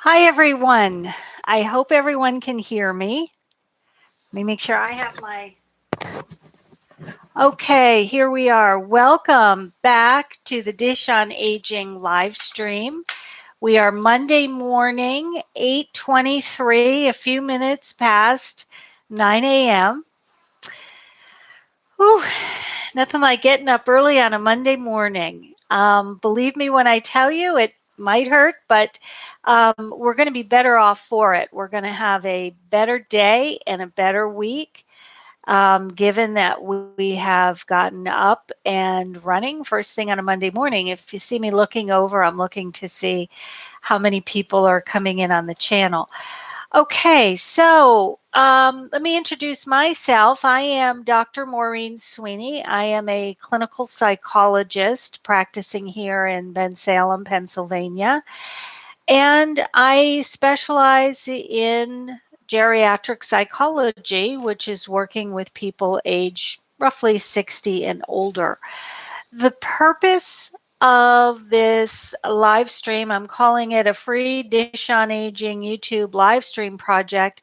Hi, everyone. I hope everyone can hear me. Let me make sure I have my. Okay, here we are. Welcome back to the Dish on Aging live stream. We are Monday morning, 8:23, a few minutes past 9 a.m. Whew, nothing like getting up early on a Monday morning. Believe me when I tell you, it might hurt, but we're going to be better off for it. We're going to have a better day and a better week, given that we have gotten up and running first thing on a Monday morning. If you see me looking over, I'm looking to see how many people are coming in on the channel. Okay, so let me introduce myself. I am Dr. Maureen Sweeney. I am a clinical psychologist practicing here in Bensalem, Pennsylvania, and I specialize in geriatric psychology, which is working with people age roughly 60 and older. The purpose of this live stream, I'm calling it a free Dish on Aging YouTube live stream project,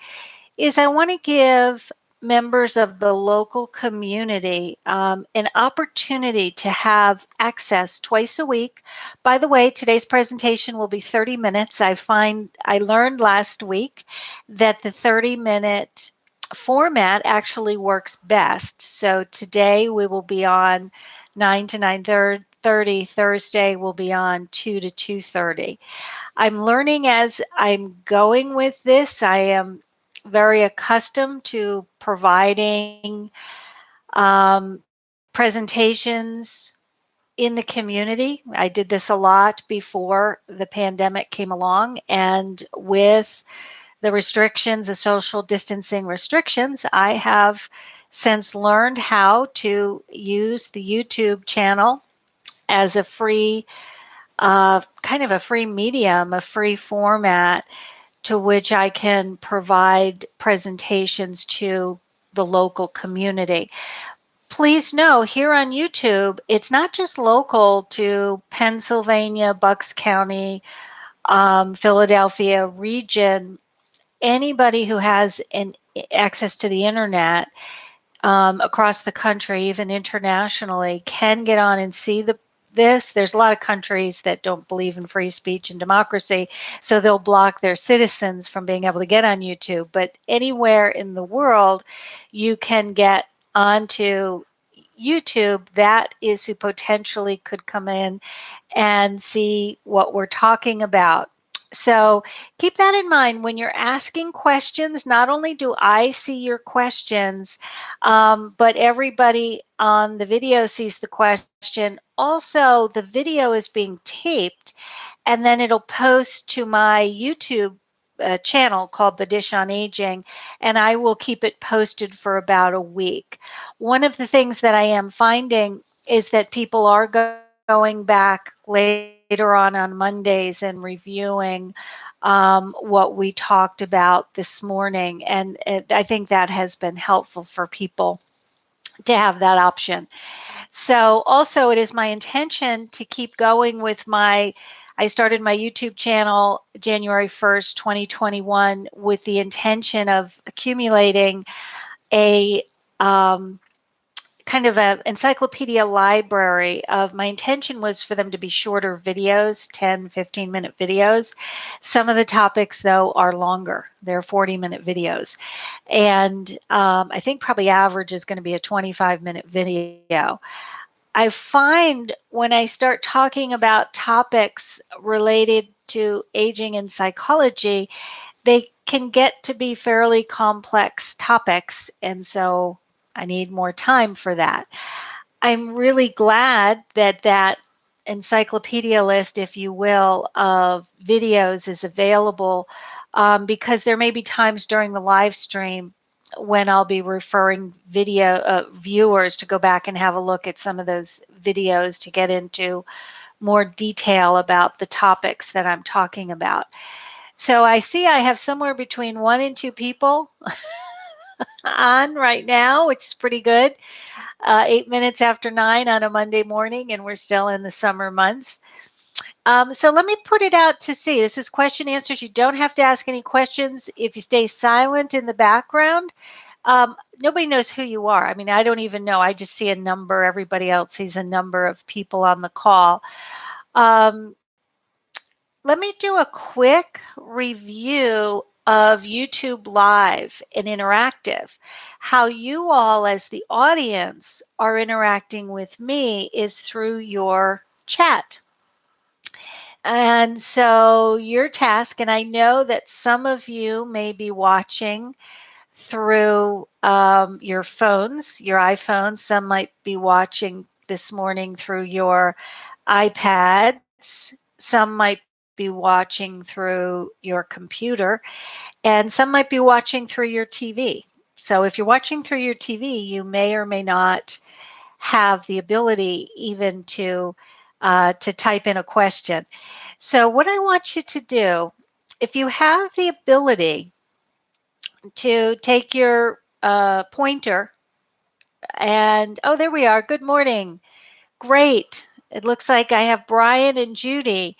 is I want to give members of the local community an opportunity to have access twice a week. By the way, today's presentation will be 30 minutes. I learned last week that the 30-minute format actually works best. So today we will be on 9 to 9:30. Thursday will be on 2 to 2:30. I'm learning as I'm going with this. I am very accustomed to providing presentations in the community. I did this a lot before the pandemic came along, and with the restrictions, the social distancing restrictions, I have since learned how to use the YouTube channel as a free, kind of a free medium, a free format to which I can provide presentations to the local community. Please know here on YouTube, it's not just local to Pennsylvania, Bucks County, Philadelphia region. Anybody who has access to the internet across the country, even internationally, can get on and see this. There's a lot of countries that don't believe in free speech and democracy, so they'll block their citizens from being able to get on YouTube. But anywhere in the world, you can get onto YouTube. That is who potentially could come in and see what we're talking about. So keep that in mind when you're asking questions. Not only do I see your questions, but everybody on the video sees the question. Also, the video is being taped, and then it'll post to my YouTube channel called The Dish on Aging, and I will keep it posted for about a week. One of the things that I am finding is that people are going back later on Mondays and reviewing what we talked about this morning. And I think that has been helpful for people to have that option. So also it is my intention to keep going with I started my YouTube channel January 1st, 2021 with the intention of accumulating a kind of an encyclopedia library of my intention was for them to be shorter videos, 10, 15-minute videos. Some of the topics, though, are longer. They're 40-minute videos. And I think probably average is going to be a 25-minute video. I find when I start talking about topics related to aging and psychology, they can get to be fairly complex topics. And so I need more time for that. I'm really glad that that encyclopedia list, if you will, of videos is available because there may be times during the live stream when I'll be referring video viewers to go back and have a look at some of those videos to get into more detail about the topics that I'm talking about. So I see I have somewhere between 1 and 2 people on right now, which is pretty good. 8 minutes after 9 on a Monday morning, and we're still in the summer months. So let me put it out to sea. This is question answers. You don't have to ask any questions. If you stay silent in the background, nobody knows who you are. I mean, I don't even know. I just see a number. Everybody else sees a number of people on the call. Um, Let me do a quick review of YouTube Live and Interactive. How you all, as the audience, are interacting with me is through your chat. And so your task, and I know that some of you may be watching through your phones, your iPhones. Some might be watching this morning through your iPads. Some might be watching through your computer, and some might be watching through your TV. So if you're watching through your TV, you may or may not have the ability even to type in a question. So what I want you to do, if you have the ability to take your pointer and, oh, there we are. Good morning. Great. It looks like I have Brian and Judy.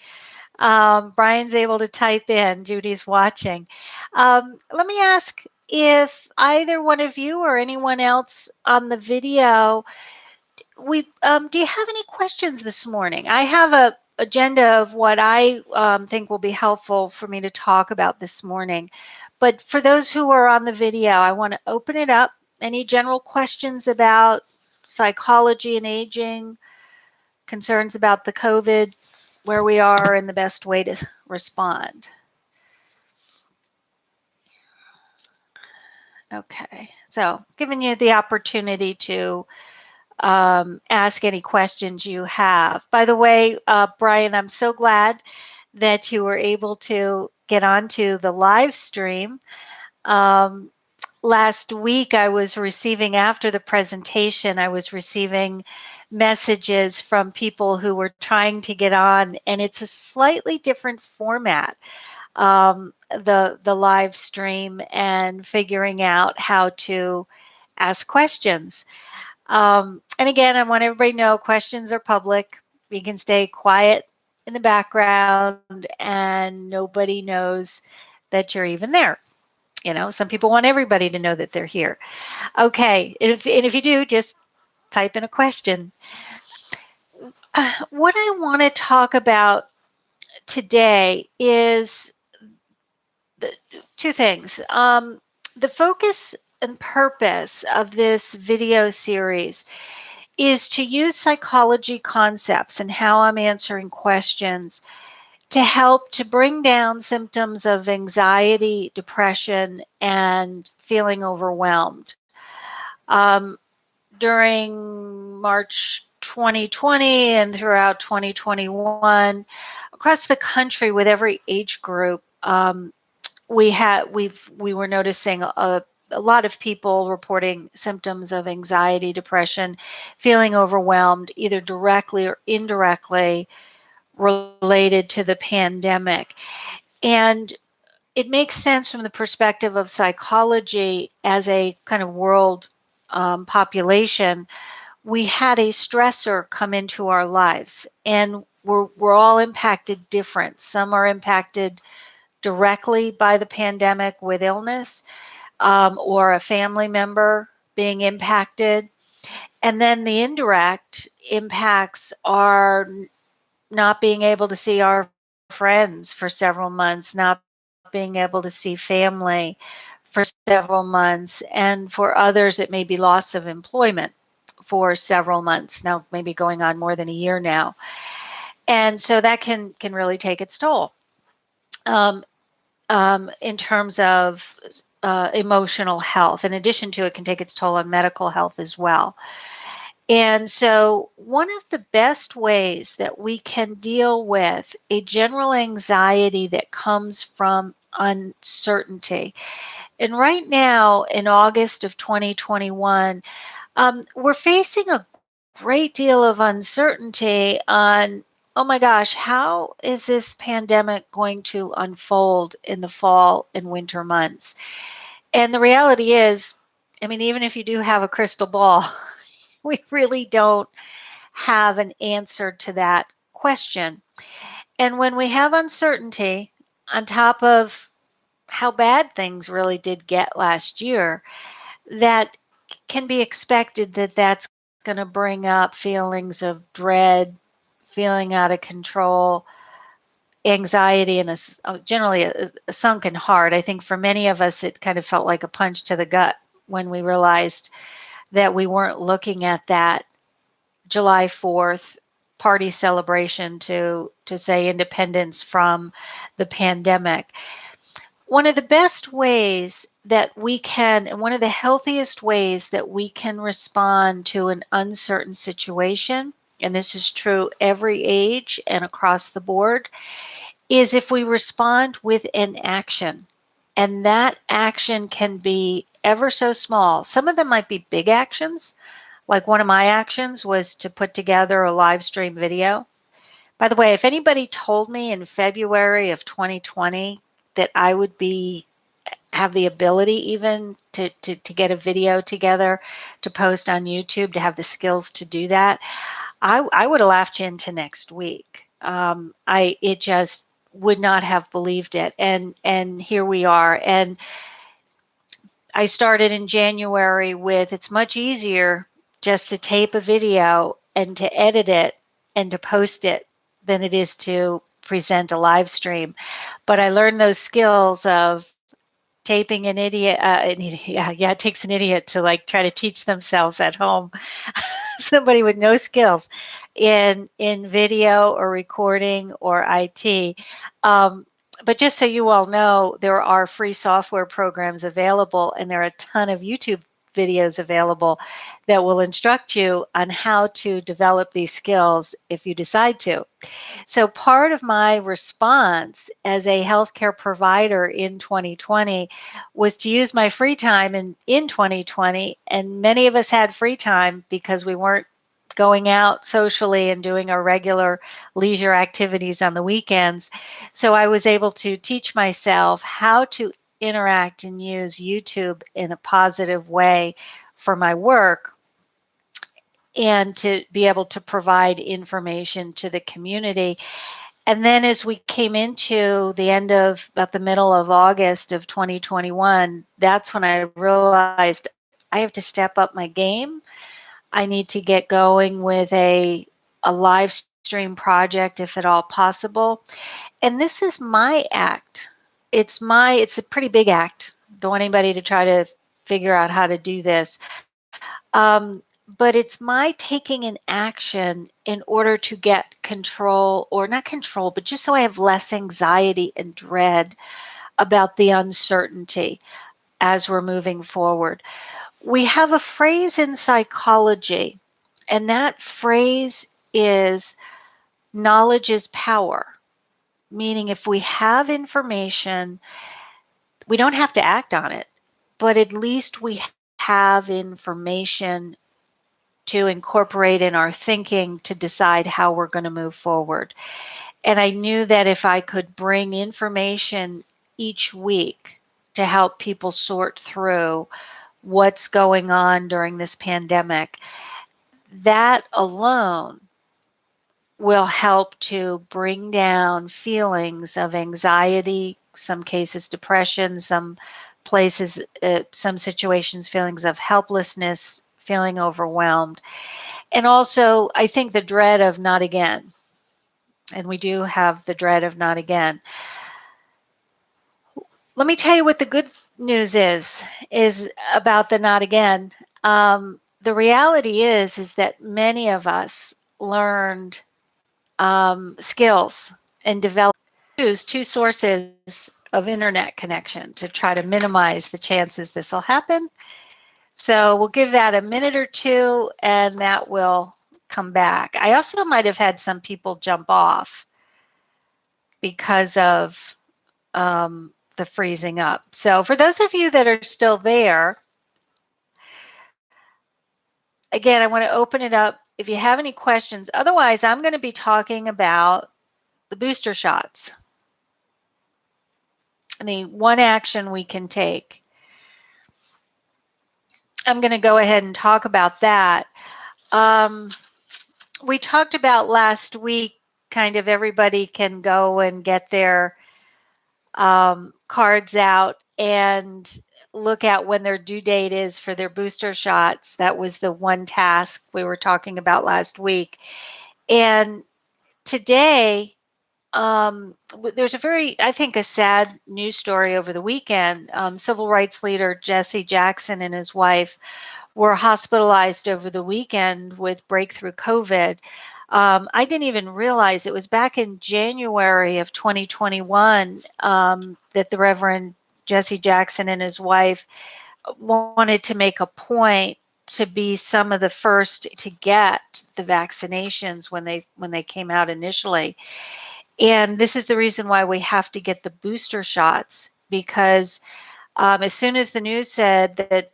Brian's able to type in. Judy's watching. Let me ask if either one of you or anyone else on the video, do you have any questions this morning? I have a agenda of what I think will be helpful for me to talk about this morning. But for those who are on the video, I want to open it up. Any general questions about psychology and aging, concerns about the COVID, where we are, and the best way to respond? Okay, so giving you the opportunity to ask any questions you have. By the way, Brian, I'm so glad that you were able to get onto the live stream. Um, Last week, I was receiving, after the presentation, I was receiving messages from people who were trying to get on, and it's a slightly different format, the live stream, and figuring out how to ask questions. And again, I want everybody to know questions are public. You can stay quiet in the background and nobody knows that you're even there. You know, some people want everybody to know that they're here. Okay, and if you do, just type in a question. What I want to talk about today is the, two things. The focus and purpose of this video series is to use psychology concepts and how I'm answering questions to help to bring down symptoms of anxiety, depression, and feeling overwhelmed. Um, During March 2020 and throughout 2021, across the country with every age group, we were noticing a lot of people reporting symptoms of anxiety, depression, feeling overwhelmed, either directly or indirectly related to the pandemic. And it makes sense from the perspective of psychology as a kind of world population. We had a stressor come into our lives, and we're all impacted different. Some are impacted directly by the pandemic with illness, or a family member being impacted. And then the indirect impacts are not being able to see our friends for several months, not being able to see family for several months. And for others, it may be loss of employment for several months, now maybe going on more than a year now. And so that can really take its toll. In terms of emotional health. In addition to it, can take its toll on medical health as well. And so one of the best ways that we can deal with a general anxiety that comes from uncertainty. And right now, in August of 2021, we're facing a great deal of uncertainty on, oh my gosh, how is this pandemic going to unfold in the fall and winter months? And the reality is, I mean, even if you do have a crystal ball, we really don't have an answer to that question. And when we have uncertainty on top of how bad things really did get last year, that can be expected that that's going to bring up feelings of dread, feeling out of control, anxiety, and generally a sunken heart. I think for many of us, it kind of felt like a punch to the gut when we realized that we weren't looking at that July 4th party celebration to say independence from the pandemic. One of the best ways that we can, and one of the healthiest ways that we can respond to an uncertain situation, and this is true every age and across the board, is if we respond with an action. And that action can be ever so small. Some of them might be big actions. Like one of my actions was to put together a live stream video. By the way, if anybody told me in February of 2020 that I would have the ability even to get a video together to post on YouTube, to have the skills to do that, I would have laughed you into next week. It just would not have believed it, and here we are. And I started in January with, it's much easier just to tape a video and to edit it and to post it than it is to present a live stream. But I learned those skills of taping yeah, it takes an idiot to like try to teach themselves at home. Somebody with no skills in video or recording or IT. Um, but just so you all know, there are free software programs available, and there are a ton of YouTube videos available that will instruct you on how to develop these skills if you decide to. So part of my response as a healthcare provider in 2020 was to use my free time in 2020. And many of us had free time because we weren't going out socially and doing our regular leisure activities on the weekends. So I was able to teach myself how to interact and use YouTube in a positive way for my work, and to be able to provide information to the community. And then as we came into the end of about the middle of August of 2021, that's when I realized I have to step up my game. I need to get going with a live stream project if at all possible. And this is my act. It's a pretty big act. Don't want anybody to try to figure out how to do this. But it's my taking an action in order to get control, or not control, but just so I have less anxiety and dread about the uncertainty as we're moving forward. We have a phrase in psychology, and that phrase is knowledge is power, meaning if we have information, we don't have to act on it, but at least we have information to incorporate in our thinking to decide how we're going to move forward. And I knew that if I could bring information each week to help people sort through what's going on during this pandemic, that alone will help to bring down feelings of anxiety, some cases depression, some places, some situations, feelings of helplessness, feeling overwhelmed. And also, I think the dread of not again. And we do have the dread of not again. Let me tell you what the good news is about the not again. The reality is that many of us learned skills and developed two sources of internet connection to try to minimize the chances this will happen. So we'll give that a minute or two, and that will come back. I also might have had some people jump off because of the freezing up. So for those of you that are still there, again, I want to open it up if you have any questions. Otherwise, I'm going to be talking about the booster shots and the one action we can take. I'm going to go ahead and talk about that. We talked about last week kind of everybody can go and get their cards out and look at when their due date is for their booster shots. That was the one task we were talking about last week. And today, there's a very, I think, a sad news story over the weekend. Civil rights leader Jesse Jackson and his wife were hospitalized over the weekend with breakthrough COVID. I didn't even realize it was back in January of 2021 that the Reverend Jesse Jackson and his wife wanted to make a point to be some of the first to get the vaccinations when they came out initially. And this is the reason why we have to get the booster shots, because as soon as the news said that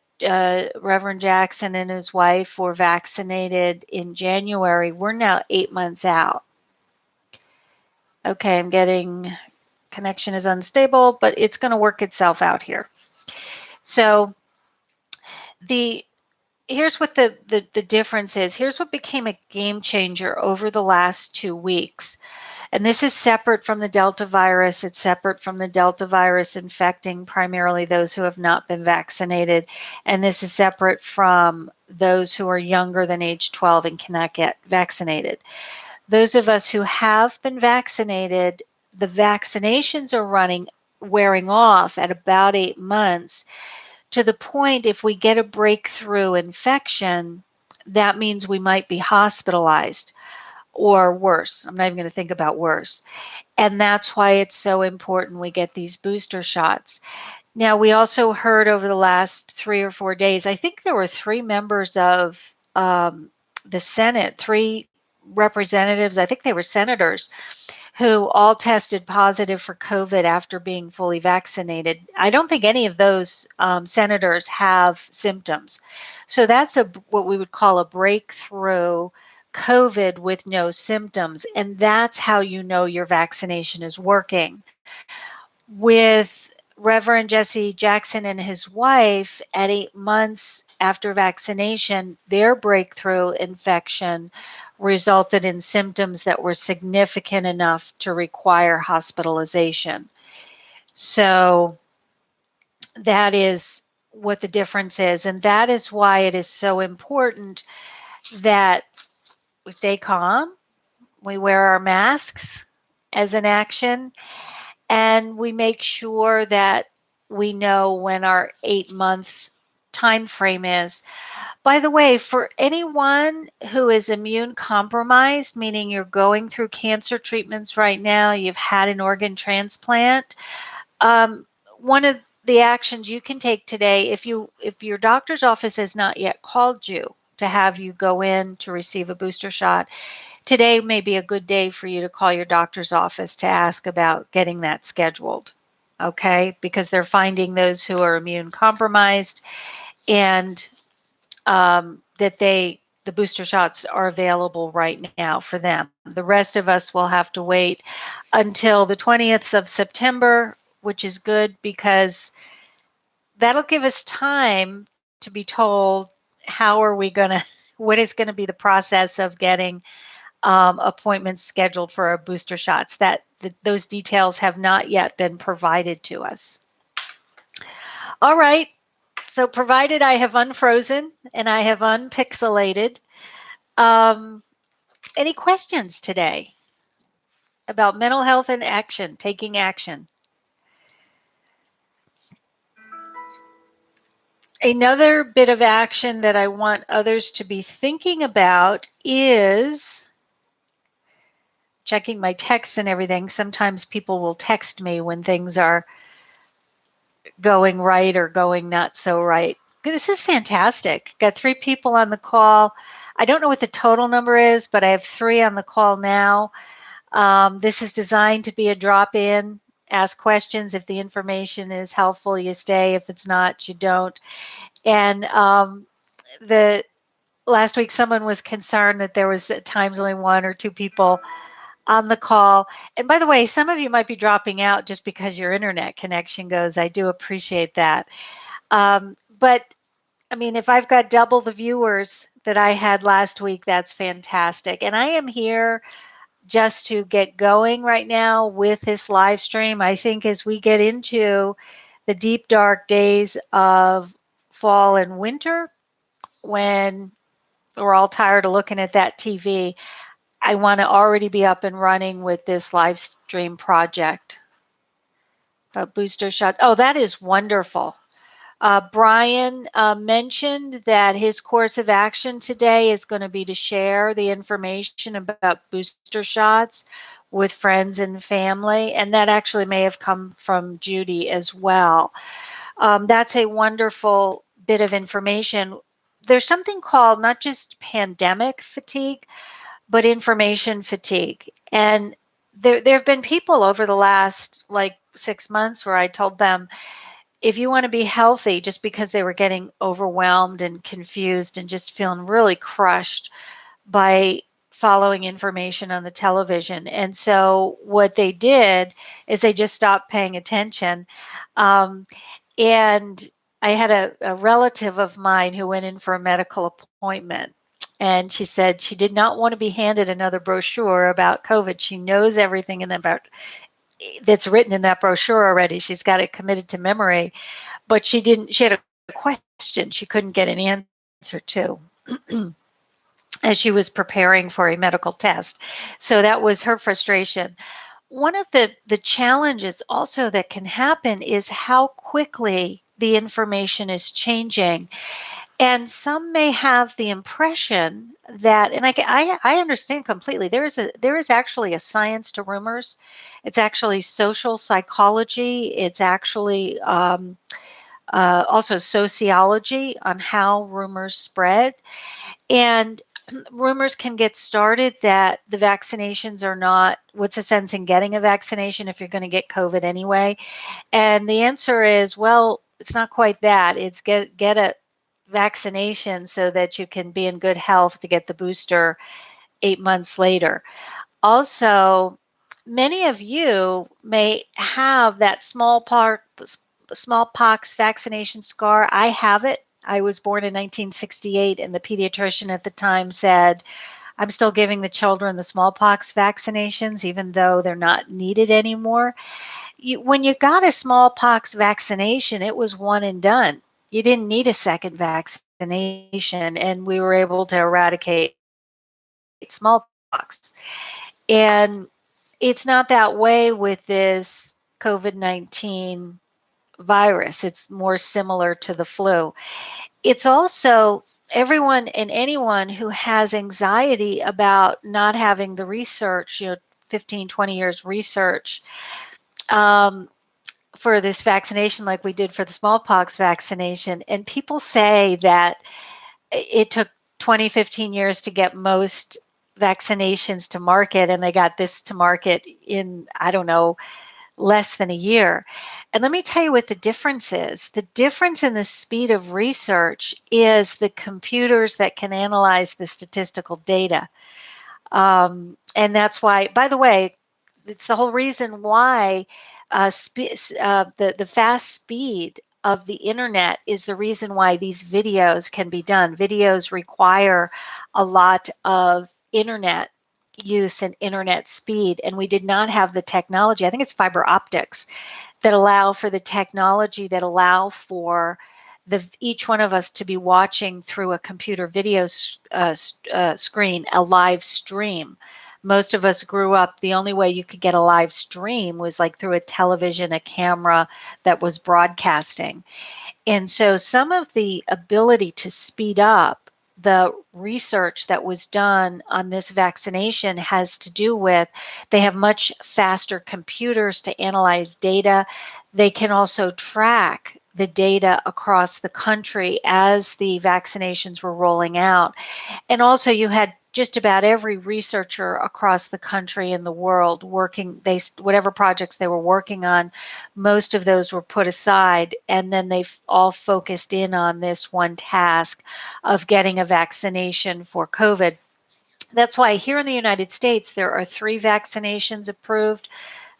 Reverend Jackson and his wife were vaccinated in January, we're now 8 months out. Okay, I'm getting connection is unstable, but it's going to work itself out here. So here's what the difference is. Here's what became a game changer over the last 2 weeks. And this is separate from the Delta virus. It's separate from the Delta virus infecting primarily those who have not been vaccinated. And this is separate from those who are younger than age 12 and cannot get vaccinated. Those of us who have been vaccinated, the vaccinations are wearing off at about 8 months, to the point if we get a breakthrough infection, that means we might be hospitalized or worse. I'm not even going to think about worse. And that's why it's so important we get these booster shots. Now, we also heard over the last 3 or 4 days, I think there were 3 members of the Senate, 3 representatives, I think they were senators, who all tested positive for COVID after being fully vaccinated. I don't think any of those senators have symptoms. So that's what we would call a breakthrough COVID with no symptoms. And that's how you know your vaccination is working. With Reverend Jesse Jackson and his wife, at 8 months after vaccination, their breakthrough infection resulted in symptoms that were significant enough to require hospitalization. So that is what the difference is. And that is why it is so important that we stay calm, we wear our masks as an action, and we make sure that we know when our 8-month time frame is. By the way, for anyone who is immune compromised, meaning you're going through cancer treatments right now, you've had an organ transplant, one of the actions you can take today, if your doctor's office has not yet called you to have you go in to receive a booster shot, today may be a good day for you to call your doctor's office to ask about getting that scheduled, okay? Because they're finding those who are immune compromised, and that the booster shots are available right now for them. The rest of us will have to wait until the 20th of September, which is good because that'll give us time to be told how are we going to, what is going to be the process of getting appointments scheduled for our booster shots. Those details have not yet been provided to us. All right. So provided I have unfrozen and I have unpixelated, any questions today about mental health and action, taking action? Another bit of action that I want others to be thinking about is checking my texts and everything. Sometimes people will text me when things are going right or going not so right. This is fantastic. Got 3 people on the call. I don't know what the total number is, but I have 3 on the call now. This is designed to be a drop-in. Ask questions. If the information is helpful, you stay. If it's not, you don't. And the last week, someone was concerned that there was at times only 1 or 2 people on the call. And by the way, some of you might be dropping out just because your internet connection goes. I do appreciate that. But I mean, if I've got double the viewers that I had last week, that's fantastic. And I am here just to get going right now with this live stream. I think as we get into the deep, dark days of fall and winter, when we're all tired of looking at that TV, I want to already be up and running with this live stream project. A booster shot. Oh, that is wonderful. Brian mentioned that his course of action today is going to be to share the information about booster shots with friends and family, and that actually may have come from Judy as well. That's a wonderful bit of information. There's something called not just pandemic fatigue, but information fatigue. And there have been people over the last like 6 months where I told them, if you want to be healthy, just because they were getting overwhelmed and confused and just feeling really crushed by following information on the television. And so what they did is they just stopped paying attention. Um, and I had a relative of mine who went in for a medical appointment. And she said she did not want to be handed another brochure about COVID. She knows everything about that's written in that brochure already. She's got it committed to memory, but she had a question she couldn't get an answer to as she was preparing for a medical test. So that was her frustration. One of the challenges also that can happen is how quickly the information is changing. And some may have the impression that, and I understand completely. There is actually a science to rumors. It's actually social psychology. It's actually also sociology on how rumors spread. And rumors can get started that the vaccinations are not, what's the sense in getting a vaccination if you're going to get COVID anyway? And the answer is, well, it's not quite that. It's get a vaccination so that you can be in good health to get the booster 8 months later. Also, many of you may have that smallpox vaccination scar. I have it. I was born in 1968, and the pediatrician at the time said, I'm still giving the children the smallpox vaccinations, even though they're not needed anymore. When you got a smallpox vaccination, it was one and done. You didn't need a second vaccination, and we were able to eradicate smallpox. And it's not that way with this COVID 19 virus. It's more similar to the flu. It's also everyone and anyone who has anxiety about not having the research, 15, 20 years research um, for this vaccination, like we did for the smallpox vaccination. And people say that it took 20, 15 years to get most vaccinations to market, and they got this to market in, I don't know, less than a year. And let me tell you what the difference is. The difference in the speed of research is the computers that can analyze the statistical data. And that's why, by the way, it's the whole reason why the fast speed of the internet is the reason why these videos can be done. Videos require a lot of internet use and internet speed, and we did not have the technology. I think it's fiber optics that allow for the technology that allow for each one of us to be watching through a computer video screen, a live stream. Most of us grew up, the only way you could get a live stream was like through a television, a camera that was broadcasting. And so some of the ability to speed up the research that was done on this vaccination has to do with they have much faster computers to analyze data. They can also track the data across the country as the vaccinations were rolling out. And also you had just about every researcher across the country and the world working, whatever projects they were working on, most of those were put aside, and then they all focused in on this one task of getting a vaccination for COVID. That's why here in the United States there are 3 vaccinations approved: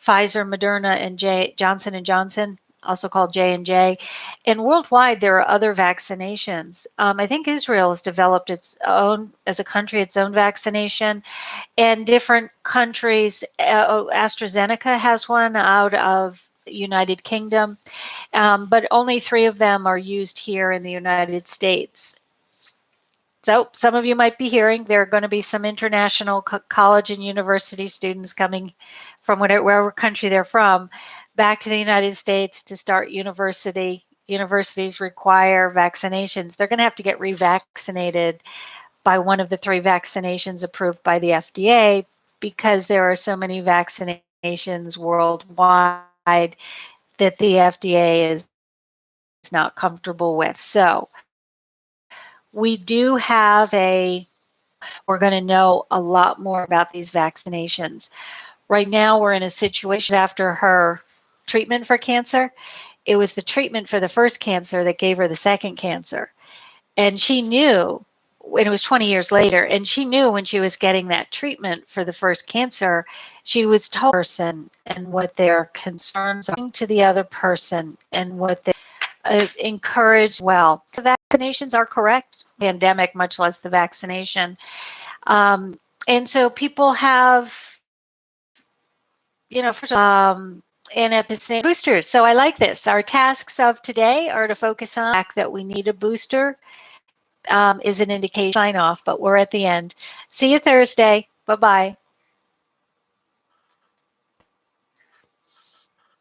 Pfizer, Moderna, and Johnson & Johnson. also called J&J. And worldwide, there are other vaccinations. I think Israel has developed its own, as a country, its own vaccination. And different countries, AstraZeneca has one out of United Kingdom, but only 3 of them are used here in the United States. So some of you might be hearing there are going to be some international college and university students coming from whatever country they're from back to the United States to start university. Universities require vaccinations. They're going to have to get revaccinated by one of the 3 vaccinations approved by the FDA because there are so many vaccinations worldwide that the FDA is not comfortable with. So we do have we're going to know a lot more about these vaccinations. Right now, we're in a situation after her treatment for cancer. It was the treatment for the first cancer that gave her the second cancer. And she knew, and it was 20 years later, and she knew when she was getting that treatment for the first cancer, she was told the person and what their concerns are to the other person and what they encourage. Well, the vaccinations are correct, pandemic, much less the vaccination. And so people have, and at the same boosters. So I like this. Our tasks of today are to focus on the fact that we need a booster. Is an indication sign off, but we're at the end. See you Thursday. Bye-bye.